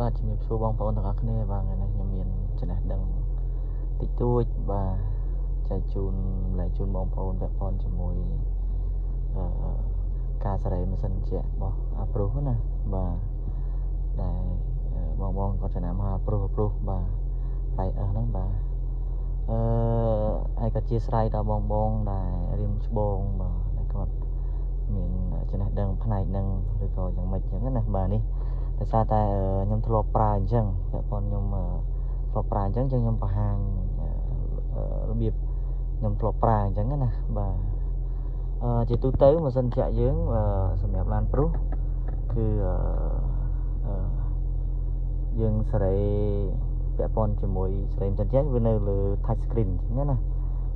បាទជំរាបសួរបងប្អូនទាំងអស់គ្នាបាទថ្ងៃនេះខ្ញុំមានចំណេះដឹងតិចតួចបាទចែកជូនបងប្អូនពាក់ព័ន្ធជាមួយការសេរីម៉ាស៊ីនត្រជាក់របស់អាប្រុសណាបាទដែលបងគាត់ចំណាំមកអាប្រុសបាទដៃហ្នឹងបាទហើយក៏ជាស្រ័យដល់បងដែលរៀនច្បងបាទដែលគាត់មានចំណេះដឹងផ្នែកហ្នឹងឬក៏យ៉ាងម៉េចចឹងណាបាទនេះដោយសារតែខ្ញុំធ្លាប់ប្រើអញ្ចឹងពាក់ព័ន្ធខ្ញុំធ្លាប់ប្រើអញ្ចឹងខ្ញុំបង្ហាញរបៀបខ្ញុំធ្លាប់ប្រើអញ្ចឹងណាបាទជាទូទៅម៉ាស៊ីនត្រជាក់យើងសម្រាប់ឡានប្រុសគឺយើងសេរីពាក់ព័ន្ធជាមួយសេរីម៉ាស៊ីនត្រជាក់វានៅលើ touch screen អញ្ចឹងណា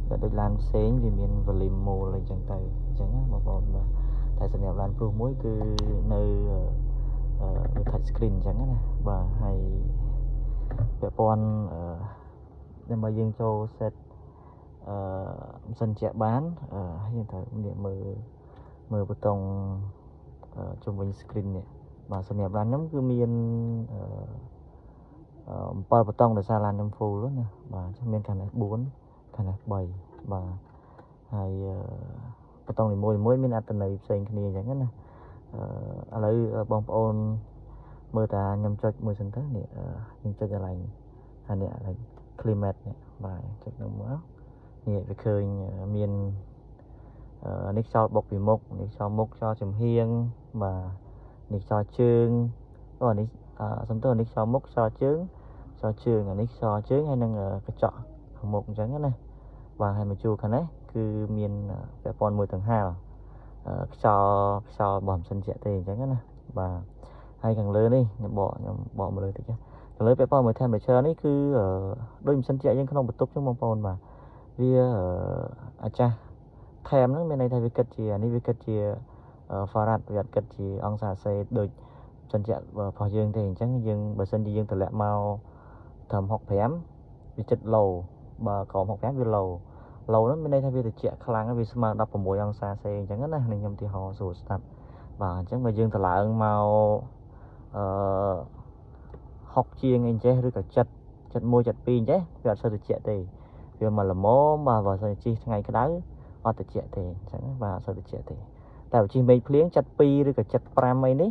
តែដូចឡានផ្សេងវាមាន volume mode អីចឹងទៅអញ្ចឹងណាបងប្អូនបាទតែសម្រាប់ឡានប្រុសមួយគឺនៅtouch screen អញ្ចឹងណាបាទហើយពាក់ព័ន្ធដើម្បីយើងចូល set ម៉ាស៊ីនត្រជាក់បានយើងត្រូវងាកមើលប៊ូតុងជុំវិញ screen នេះបាទសម្រាប់ឡានខ្ញុំគឺមាន7ប៊ូតុងដោយសារឡានខ្ញុំ full ណាបាទអញ្ចឹងមានខាងនេះ4ខាងនេះ3បាទហើយប៊ូតុងនីមួយមានអត្ថន័យផ្សេងគ្នាអញ្ចឹងណាឥឡូវបងប្អូនមើលតាខ្ញុំចុចមួយសិនទៅនេះខ្ញុំចុចកន្លែងអានេះ climate នេះបាទចុចនោះមកនេះវាឃើញមាននេះខ្យល់បុកពីមុខនេះខ្យល់មុខខ្យល់ចំហៀងបាទនេះខ្យល់ជើងនេះសំទោសនេះខ្យល់មុខខ្យល់ជើងអានេះខ្យល់ជើងហើយនឹងកញ្ចក់ខាងមុខអញ្ចឹងណាបាទហើយមកជួរខាងនេះគឺមានពាក់ព័ន្ធមួយទាំងហាលខ្យល់របស់ម៉ាស៊ីនត្រជាក់ទេអញ្ចឹងណាបាទហើយខាងលើនេះខ្ញុំបកមកលើតិចខាងលើពាក់ព័ន្ធមួយ temperature នេះគឺដូចម៉ាស៊ីនត្រជាក់យើងក្នុងបន្ទប់ចឹងបងប្អូនបាទវាអាចាស់ថែមហ្នឹងមានន័យថាវាគិតជានេះវាគិតជា farad វាអត់គិតជាអង្សាសេដូចម៉ាស៊ីនត្រជាក់របស់យើងទេអញ្ចឹងយើងបើសិនជាយើងតម្លាក់មកត្រឹម65វាចិត្តឡូបើក្រោម65វាឡូហ្នឹងមានន័យថាវាត្រជាក់ខ្លាំងវាស្មើ16អង្សាសេអញ្ចឹងណាខ្ញុំទីហោស្រួលស្ដាប់បាទអញ្ចឹងបើយើងតម្លើងមក60ជាងអីចេះឬក៏71 72ចេះវាអត់សូវត្រជាក់ទេវាមកល្មមបាទបើសិនជិះថ្ងៃក្តៅអត់ត្រជាក់ទេអញ្ចឹងបាទអត់សូវត្រជាក់ទេតែបើជិះមេឃភ្លៀង72ឬក៏75អីនេះ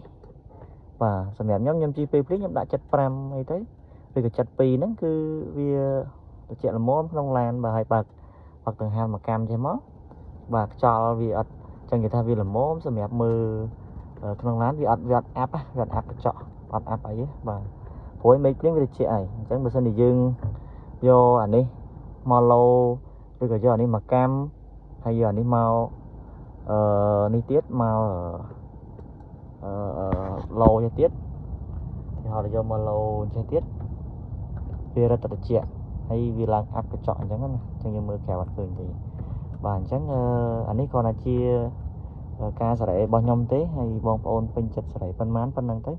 បាទសម្រាប់ខ្ញុំជិះពេលភ្លៀងខ្ញុំដាក់75អីទៅឬក៏72ហ្នឹងគឺវាត្រជាក់ល្មមក្នុងឡានបាទហើយបើកដង្ហើមមកកម្មចេះមកបាទខ្យល់វាអត់ចឹងគេថាវាល្មមសម្រាប់មើលក្នុងឡានវាអត់អាប់កញ្ចក់អត់អាប់អីទេបាទព្រោះមេឃភ្លៀងវាត្រជាក់ហើយអញ្ចឹងបើសិនជាយើងយកអានេះមកឡូឬក៏យកអានេះមកកម្មហើយយកអានេះមកនេះទៀតមកឡូនេះទៀតគេហៅថាយកមកឡូចេះទៀតវារត់ត្រជាក់ហើយវាឡើងអាប់កញ្ចក់អញ្ចឹងណាអញ្ចឹងយើងមើលក្រៅអត់ឃើញទេបាទអញ្ចឹងអានេះគ្រាន់តែជាការសេរីរបស់ខ្ញុំទេហើយបងប្អូនពេញចិត្តសេរីប៉ុន្មានប៉ុណ្ណឹងទៅ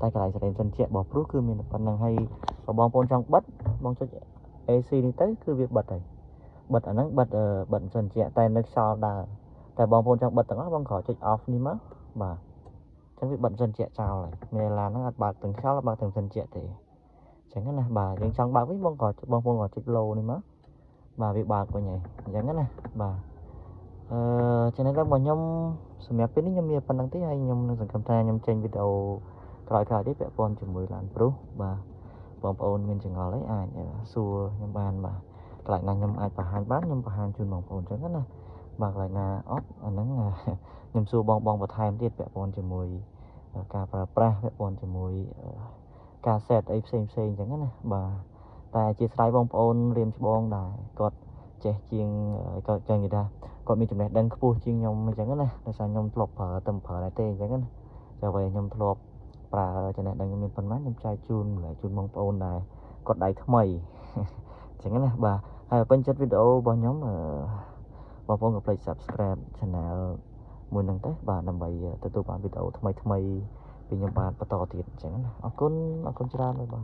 តែកន្លែងសេរីម៉ាស៊ីនត្រជាក់របស់ព្រោះគឺមានប៉ុណ្ណឹងហើយបើបងប្អូនចង់បិទបងចុច AC នេះទៅគឺវាបិទហើយបិទអាហ្នឹងបិទម៉ាស៊ីនត្រជាក់តែនៅខ្យល់ដើរតែបងប្អូនចង់បិទទាំងអស់បងគ្រាន់ចុច off នេះមកបាទអញ្ចឹងវាបិទម៉ាស៊ីនត្រជាក់ចោលហើយមានឡានហ្នឹងអត់បើកទាំងខ្យល់អត់បើកទាំងម៉ាស៊ីនត្រជាក់ទេអញ្ចឹងណាបាទយើងចង់បើកវិញបងប្អូនគ្រាន់ចុច low នេះមកបាទវាបើកវិញហើយអញ្ចឹងណាបាទចំណេះដឹងរបស់ខ្ញុំសម្រាប់ពេលនេះខ្ញុំមានប៉ុណ្្នឹងទេហើយខ្ញុំនឹងសង្ឃឹមថាខ្ញុំចេញវីដេអូក្រោយៗទៀតពាក់ព័ន្ធជាមួយឡានប្រុសបាទបងប្អូនមានចង្អល់អីអាចសួរខ្ញុំបានបាទកន្លែងណាខ្ញុំអាចបង្ហាញបានខ្ញុំបង្ហាញជូនបងប្អូនអញ្ចឹងណាបាទកន្លែងណាអត់អាហ្នឹងខ្ញុំសួរបងបន្ថែមទៀតពាក់ព័ន្ធជាមួយការប្រើប្រាស់ពាក់ព័ន្ធជាមួយការ set អីផ្សេងអញ្ចឹងណាបាទតែអធិស្ឋានបងប្អូនរៀមច្បងដែរគាត់ចេះជាងគាត់ចឹងនិយាយថាគាត់មានចំណេះដឹងខ្ពស់ជាងខ្ញុំអញ្ចឹងណាដោយសារខ្ញុំធ្លាប់ប្រើតែប្រើដែរទេអញ្ចឹងណាតែអ្វីខ្ញុំធ្លាប់ប្រើចំណេះដឹងខ្ញុំមានប៉ុន្មានខ្ញុំចែកជូនបងប្អូនដែរគាត់ដៃថ្មីអញ្ចឹងណាបាទហើយពេញចិត្តវីដេអូរបស់ខ្ញុំបងប្អូនកុំភ្លេច subscribe channel មួយហ្នឹងទៅបាទដើម្បីទទួលបានវីដេអូថ្មីពីខ្ញុំបាទបន្តទៀតអញ្ចឹងណាអរគុណច្រើនបង